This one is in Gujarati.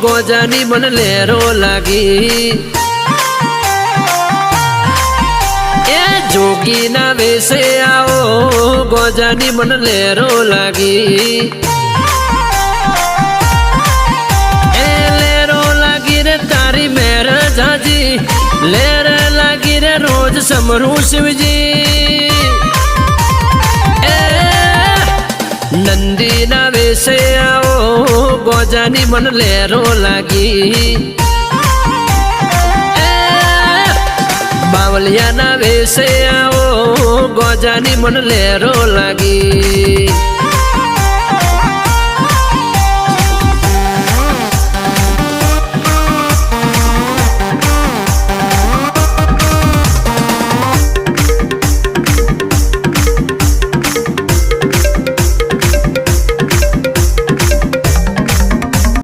ગોજાની મને લેરો લાગી એ જોગીના વેશે આવો ગોજાની મને લેરો લાગી એ લેરો લાગી રે તારી મેર જાજી લેર લાગી રે રોજ સમરું શિવજી નંદીના વેશે આવો ગોજાની મને લેરો લાગી બાવલિયાના વેશે આવો ગોજાની મને લેરો લાગી